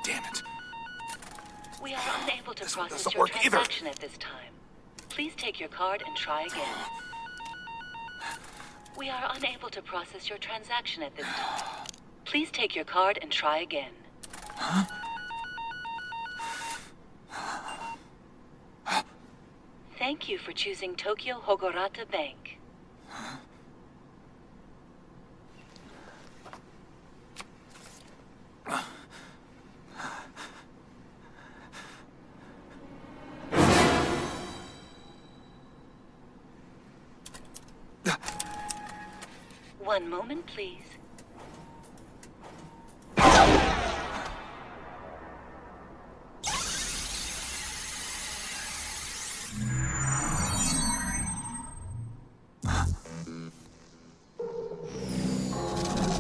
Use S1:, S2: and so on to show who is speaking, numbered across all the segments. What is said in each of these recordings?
S1: Damn it.
S2: We are unable to process
S1: doesn't
S2: your
S1: work either.
S2: transaction at this time. Please take your card and try again. We are unable to process your transaction at this time. Please take your card and try again.
S1: Huh?
S2: Thank you for choosing Tokyo Hogorata Bank. One moment, please.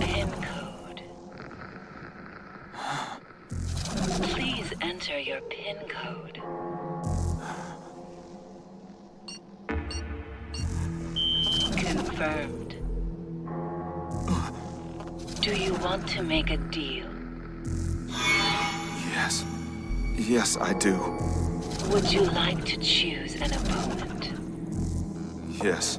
S2: PIN code. Please enter your PIN code. Confirmed. Do you want to make a deal?
S1: Yes. Yes, I do.
S2: Would you like to choose an opponent?
S1: Yes.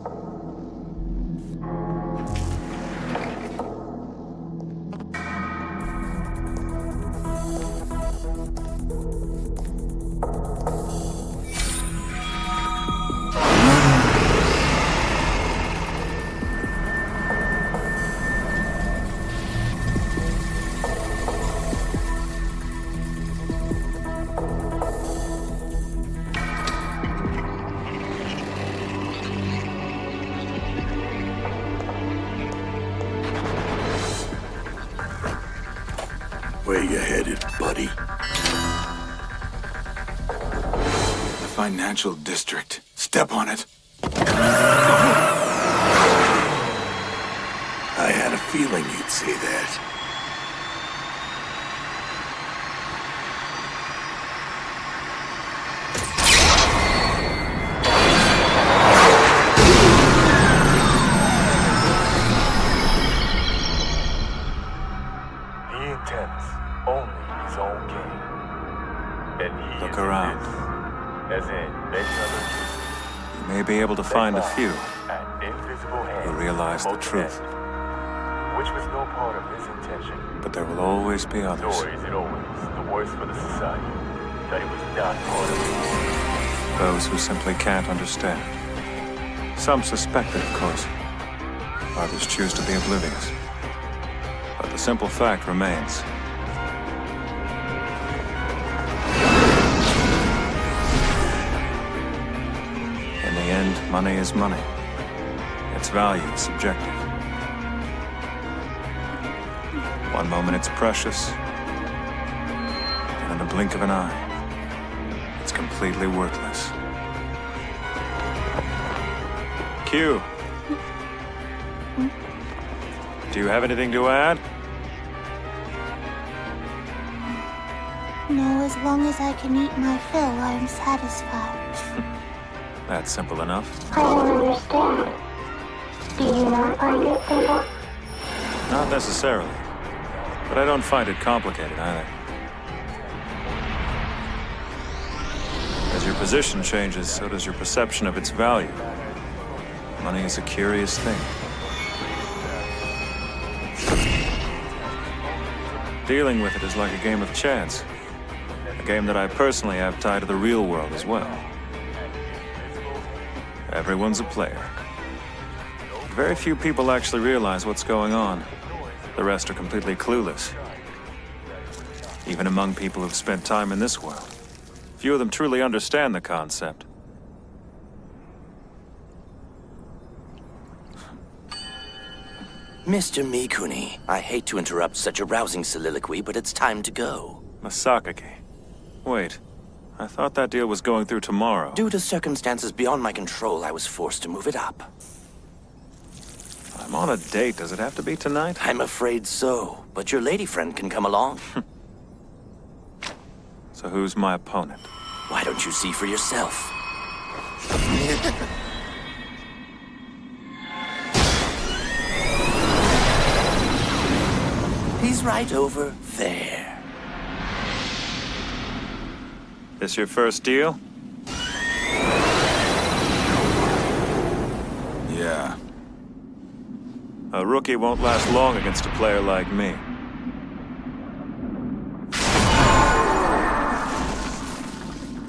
S3: Where you headed, buddy?
S1: The financial district. Step on it.
S3: I had a feeling you'd say that.
S4: He intends only his own game. And he
S5: Look
S4: is
S5: around.
S4: this, as in many other cases,
S5: You may be able to find a few
S4: an invisible hand
S5: who realize the truth,
S4: which was no part of his intention.
S5: but there will always be others.
S4: Nor is it always the worst for the society that it was not part of it.
S5: Those who simply can't understand. Some suspect it, of course. Others choose to be oblivious. But the simple fact remains. In the end, money is money. Its value is subjective. One moment it's precious, and in the blink of an eye, it's completely worthless. Q. Do you have anything to add?
S6: No, as long as I can eat my fill, I am satisfied.
S5: That's simple enough.
S6: I don't understand. Do you not find it simple?
S5: Not necessarily. But I don't find it complicated either. As your position changes, so does your perception of its value. Money is a curious thing. Dealing with it is like a game of chance. A game that I personally have tied to the real world as well. Everyone's a player. Very few people actually realize what's going on. The rest are completely clueless. Even among people who've spent time in this world, few of them truly understand the concept.
S7: Mr. Mikuni, I hate to interrupt such a rousing soliloquy, but it's time to go.
S5: Masakaki. Wait, I thought that deal was going through tomorrow.
S7: Due to circumstances beyond my control, I was forced to move it up.
S5: I'm on a date. Does it have to be tonight?
S7: I'm afraid so, but your lady friend can come along.
S5: So who's my opponent?
S7: Why don't you see for yourself? He's right over there.
S5: This your first deal?
S1: Yeah.
S5: A rookie won't last long against a player like me.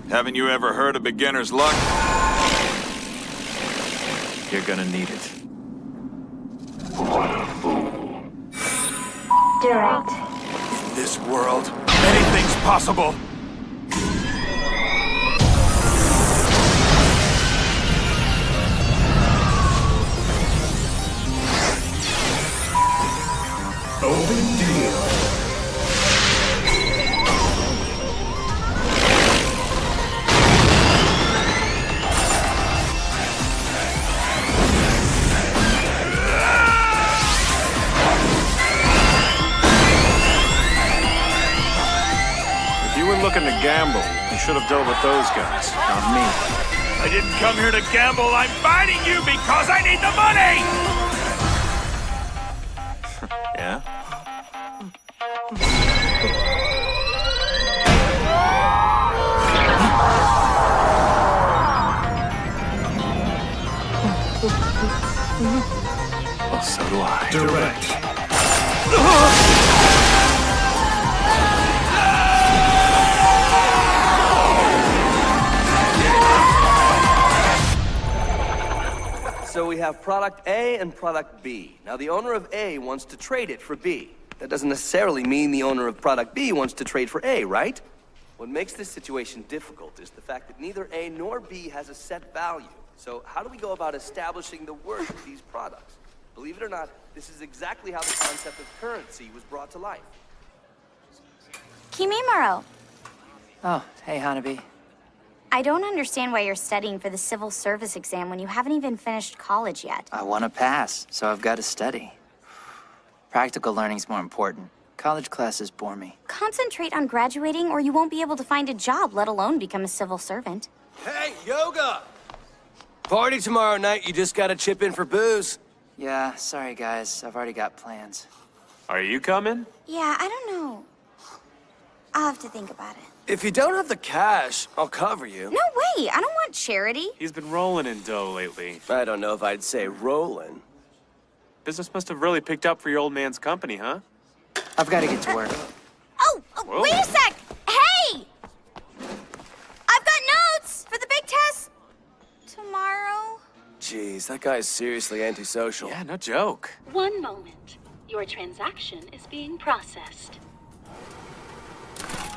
S1: Haven't you ever heard of beginner's luck?
S5: You're gonna need it.
S6: Direct.
S1: In this world, anything's possible.
S3: Open deal.
S5: If you were looking to gamble, you should have dealt with those guys, not me.
S1: I didn't come here to gamble. I'm fighting you because I need the money!
S5: Yeah? Well, so do I.
S3: Direct.
S8: So we have product A and product B. Now the owner of A wants to trade it for B. That doesn't necessarily mean the owner of product B wants to trade for A, right? What makes this situation difficult is the fact that neither A nor B has a set value. So how do we go about establishing the worth of these products? Believe it or not, this is exactly how the concept of currency was brought to life.
S9: Kimimaro,
S10: Oh, hey, Hanabi.
S9: I don't understand why you're studying for the civil service exam when you haven't even finished college yet.
S10: I want to pass, so I've got to study. Practical learning's more important. College classes bore me.
S9: Concentrate on graduating or you won't be able to find a job, let alone become a civil servant.
S8: Hey, yoga! Party tomorrow night, you just gotta chip in for booze.
S10: Yeah, sorry guys, I've already got plans.
S5: Are you coming?
S9: Yeah, I don't know. I'll have to think about it.
S8: If you don't have the cash, I'll cover you.
S9: No way! I don't want charity.
S11: He's been rolling in dough lately.
S8: I don't know if I'd say rolling.
S11: Business must have really picked up for your old man's company, huh?
S10: I've got to get to work.
S9: Oh, wait a sec! Hey! I've got notes for the big test tomorrow.
S8: Jeez, that guy's seriously antisocial.
S11: Yeah, no joke.
S2: One moment. Your transaction is being processed.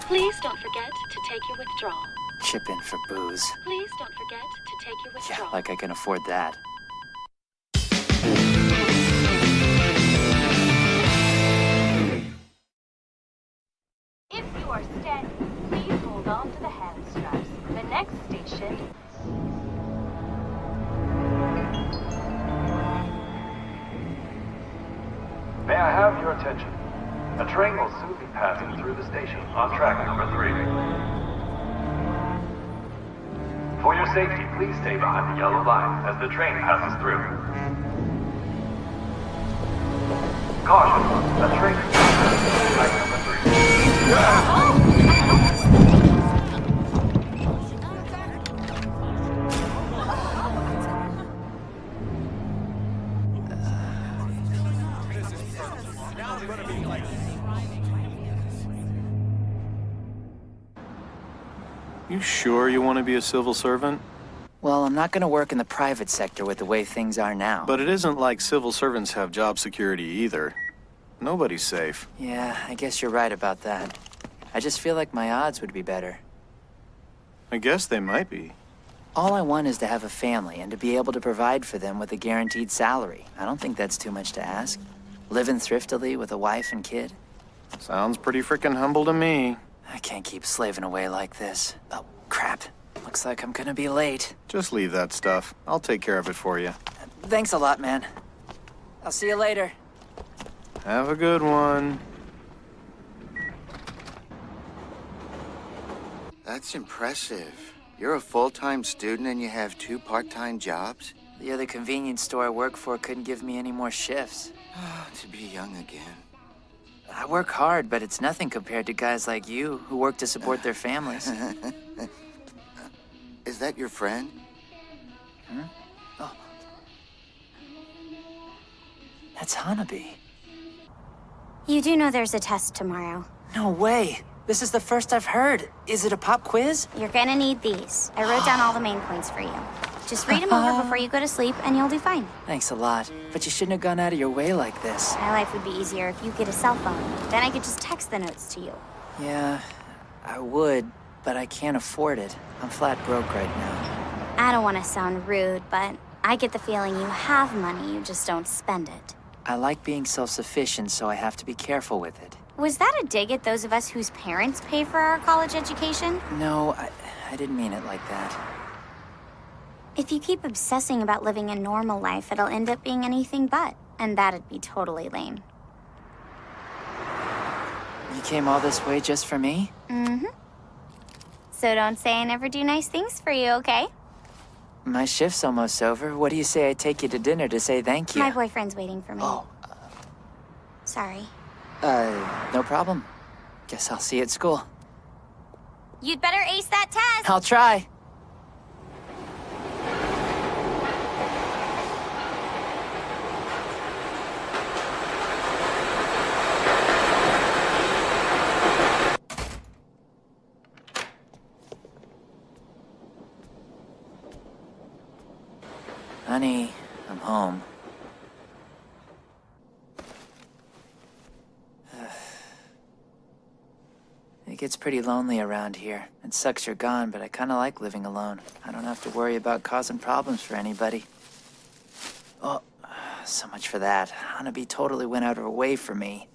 S2: Please don't forget to take your withdrawal.
S10: Chip in for booze.
S2: Please don't forget to take your
S10: Yeah,
S2: withdrawal.
S10: like I can afford that.
S12: If you are standing, please hold on to the hand straps. The next station...
S4: May I have your attention? A train will soon be passing through the station on track number 3. For your safety, please stay behind the yellow line as the train passes through. Caution, a train is passing through track number 3.
S5: You sure you want to be a civil servant?
S10: Well, I'm not going to work in the private sector with the way things are now.
S5: But it isn't like civil servants have job security either. Nobody's safe.
S10: Yeah, I guess you're right about that. I just feel like my odds would be better.
S5: I guess they might be.
S10: All I want is to have a family and to be able to provide for them with a guaranteed salary. I don't think that's too much to ask. Living thriftily with a wife and kid.
S5: Sounds pretty frickin' humble to me.
S10: I can't keep slaving away like this. Oh, crap. Looks like I'm gonna be late.
S5: Just leave that stuff. I'll take care of it for you.
S10: Thanks a lot, man. I'll see you later.
S5: Have a good one.
S13: That's impressive. You're a full-time student and you have 2 part-time jobs?
S10: The other convenience store I work for couldn't give me any more shifts.
S13: To be young again.
S10: I work hard, but it's nothing compared to guys like you who work to support their families.
S13: Is that your friend?
S10: Hmm? Oh. That's Hanabi.
S9: You do know there's a test tomorrow.
S10: No way. This is the first I've heard. Is it a pop quiz?
S9: You're gonna need these. I wrote down all the main points for you. Just read them over before you go to sleep, and you'll do fine.
S10: Thanks a lot. But you shouldn't have gone out of your way like this.
S9: My life would be easier if you get a cell phone. Then I could just text the notes to you.
S10: Yeah, I would, but I can't afford it. I'm flat broke right now.
S9: I don't want to sound rude, but I get the feeling you have money, you just don't spend it.
S10: I like being self-sufficient, so I have to be careful with it.
S9: Was that a dig at those of us whose parents pay for our college education?
S10: No, I didn't mean it like that.
S9: If you keep obsessing about living a normal life, it'll end up being anything but. And that'd be totally lame.
S10: You came all this way just for me?
S9: Mm-hmm. So don't say I never do nice things for you, okay?
S10: My shift's almost over. What do you say I take you to dinner to say thank you?
S9: My boyfriend's waiting for me.
S10: Oh.
S9: Sorry.
S10: No problem. Guess I'll see you at school.
S9: You'd better ace that test!
S10: I'll try. Honey, I'm home. It gets pretty lonely around here. It sucks you're gone, but I kinda like living alone. I don't have to worry about causing problems for anybody. Oh, so much for that. Hanabi totally went out of her way for me.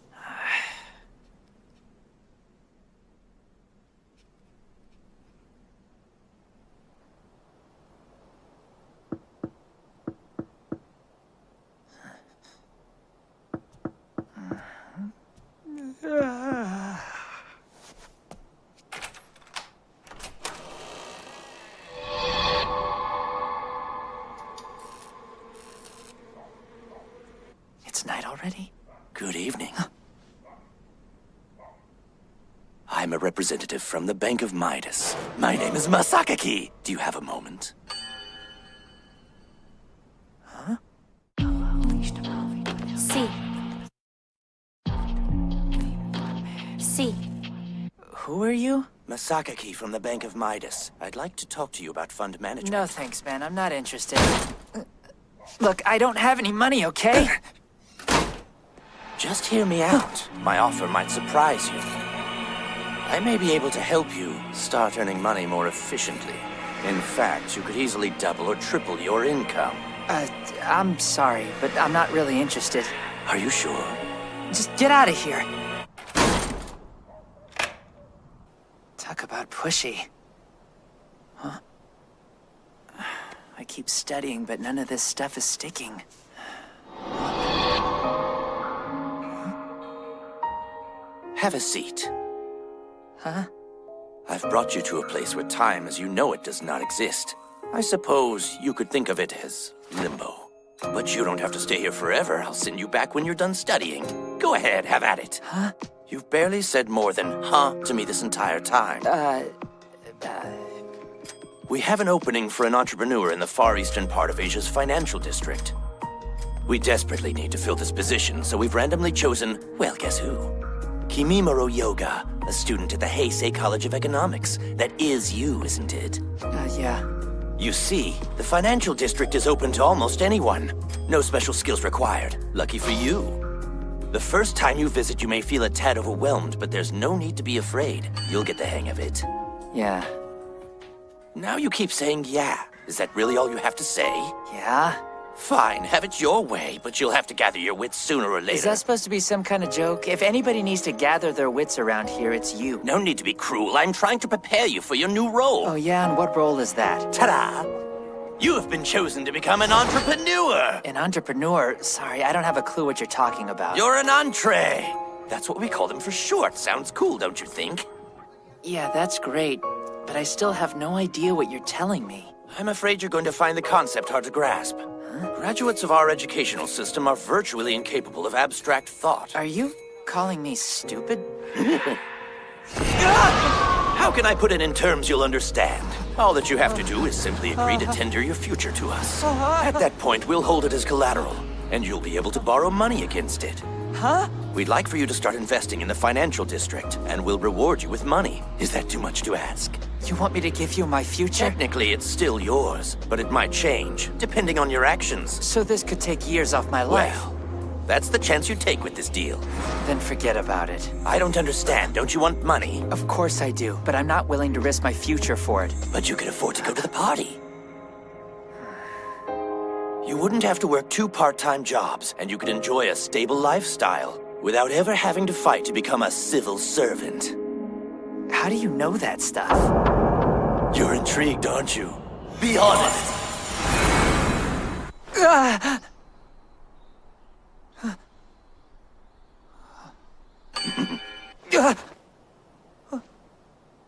S10: It's night already?
S7: Good evening. I'm a representative from the Bank of Midas. My name is Masakaki. Do you have a moment?
S10: Huh?
S9: See.
S10: Who are you?
S7: Masakaki from the Bank of Midas. I'd like to talk to you about fund management.
S10: No thanks, man. I'm not interested. Look, I don't have any money, okay?
S7: Just hear me out. My offer might surprise you. I may be able to help you start earning money more efficiently. In fact, you could easily double or triple your income.
S10: I'm sorry, but I'm not really interested.
S7: Are you sure?
S10: Just get out of here. Talk about pushy. Huh? I keep studying, but none of this stuff is sticking.
S7: Have a seat.
S10: Huh?
S7: I've brought you to a place where time as you know it does not exist. I suppose you could think of it as limbo. But you don't have to stay here forever. I'll send you back when you're done studying. Go ahead, have at it.
S10: Huh?
S7: You've barely said more than huh to me this entire time. We have an opening for an entrepreneur in the far eastern part of Asia's financial district. We desperately need to fill this position, so we've randomly chosen, well, guess who? Kimimaro Yoga, a student at the Heisei College of Economics. That is you, isn't it?
S10: Yeah.
S7: You see, the financial district is open to almost anyone. No special skills required. Lucky for you. The first time you visit, you may feel a tad overwhelmed, but there's no need to be afraid. You'll get the hang of it.
S10: Yeah.
S7: Now you keep saying yeah. Is that really all you have to say?
S10: Yeah?
S7: Fine, have it your way, but you'll have to gather your wits sooner or later.
S10: Is that supposed to be some kind of joke? If anybody needs to gather their wits around here, it's you.
S7: No need to be cruel. I'm trying to prepare you for your new role.
S10: Oh yeah, and what role is that?
S7: Ta-da! You have been chosen to become an entrepreneur!
S10: An entrepreneur? Sorry, I don't have a clue what you're talking about.
S7: You're an entree! That's what we call them for short. Sounds cool, don't you think?
S10: Yeah, that's great, but I still have no idea what you're telling me.
S7: I'm afraid you're going to find the concept hard to grasp. Graduates of our educational system are virtually incapable of abstract thought.
S10: Are you calling me stupid?
S7: How can I put it in terms you'll understand? All that you have to do is simply agree to tender your future to us. At that point, we'll hold it as collateral, and you'll be able to borrow money against it.
S10: Huh?
S7: We'd like for you to start investing in the financial district, and we'll reward you with money. Is that too much to ask?
S10: You want me to give you my future?
S7: Technically, it's still yours, but it might change, depending on your actions.
S10: So this could take years off my life.
S7: Well, that's the chance you take with this deal.
S10: Then forget about it.
S7: I don't understand. Don't you want money?
S10: Of course I do, but I'm not willing to risk my future for it.
S7: But you can afford to go to the party. You wouldn't have to work 2 part-time jobs, and you could enjoy a stable lifestyle without ever having to fight to become a civil servant.
S10: How do you know that stuff?
S7: You're intrigued, aren't you? Be honest!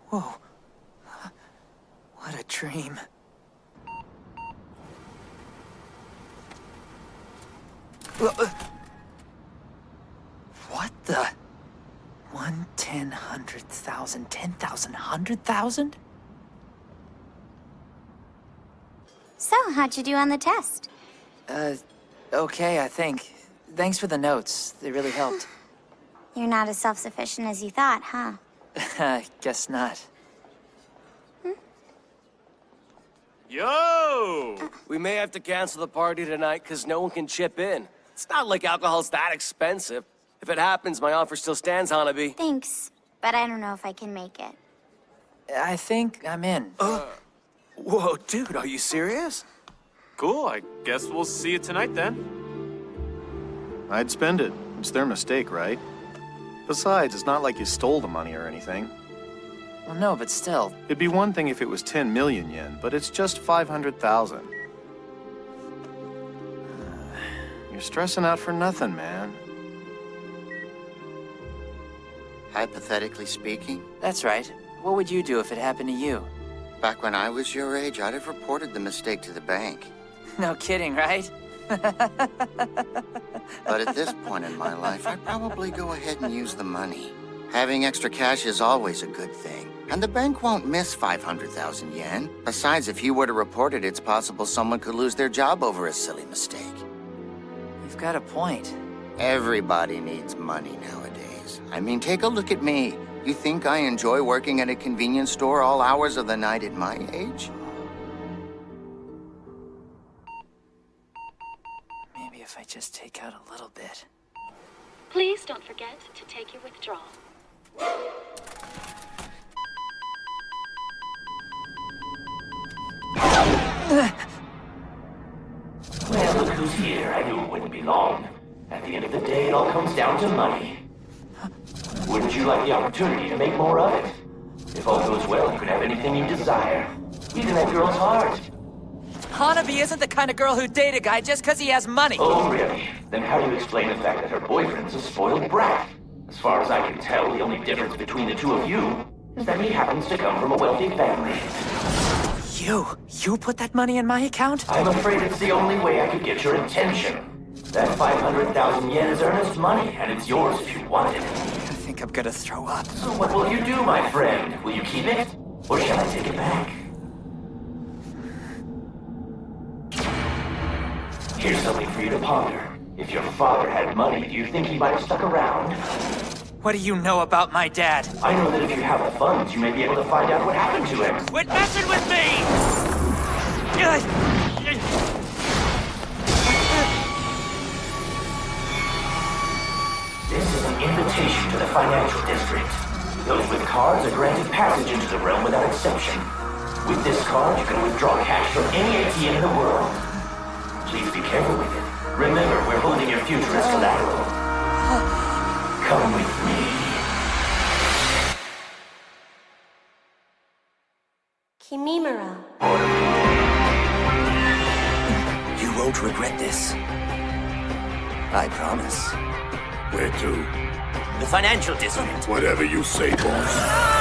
S10: Whoa. What a dream. What the? 1, 10, 100,000, 10,000, 100,000?
S9: So, how'd you do on the test?
S10: Okay, I think. Thanks for the notes. They really helped.
S9: You're not as self-sufficient as you thought, huh?
S10: Guess not.
S11: Yo!
S8: We may have to cancel the party tonight because no one can chip in. It's not like alcohol's that expensive. If it happens, my offer still stands, Hanabi.
S9: Thanks, but I don't know if I can make it.
S10: I think I'm in.
S8: Whoa, dude, are you serious?
S11: Cool, I guess we'll see you tonight then.
S14: I'd spend it. It's their mistake, right? Besides, it's not like you stole the money or anything.
S10: Well, no, but still.
S14: It'd be one thing if it was 10 million yen, but it's just 500,000. You're stressing out for nothing, man.
S13: Hypothetically speaking,
S10: That's right. What would you do if it happened to you?
S13: back when I was your age, I'd have reported the mistake to the bank.
S10: No kidding, right?
S13: But at this point in my life, I'd probably go ahead and use the money. Having extra cash is always a good thing. And the bank won't miss 500,000 yen. Besides, if you were to report it, it's possible someone could lose their job over a silly mistake.
S10: You've got a point.
S13: Everybody needs money nowadays. I mean, take a look at me. You think I enjoy working at a convenience store all hours of the night at my age?
S10: Maybe if I just take out a little bit.
S2: Please don't forget to take your withdrawal.
S15: Well, look who's here. I knew it wouldn't be long. At the end of the day, it all comes down to money. Wouldn't you like the opportunity to make more of it? If all goes well, you could have anything you desire. Even that girl's heart.
S10: Hanabi isn't the kind of girl who'd date a guy just because he has money.
S15: Oh, really? Then how do you explain the fact that her boyfriend's a spoiled brat? As far as I can tell, the only difference between the two of you is that he happens to come from a wealthy family.
S10: You put that money in my account?
S15: I'm afraid it's the only way I could get your attention. That 500,000 yen is earnest money, and it's yours if you want it.
S10: I think I'm gonna throw up.
S15: So what will you do, my friend? Will you keep it? Or shall I take it back? Here's something for you to ponder. If your father had money, do you think he might have stuck around?
S10: What do you know about my dad?
S15: I know that if you have the funds, you may be able to find out what happened to him.
S10: Quit messing with me!
S15: This is an invitation to the financial district. Those with cards are granted passage into the realm without exception. With this card, you can withdraw cash from any ATM in the world. Please be careful with it. Remember, we're holding your future as collateral. Come with me.
S16: Kimimura.
S7: You won't regret this. I promise.
S3: Where to?
S7: The financial district.
S3: Whatever you say, boss.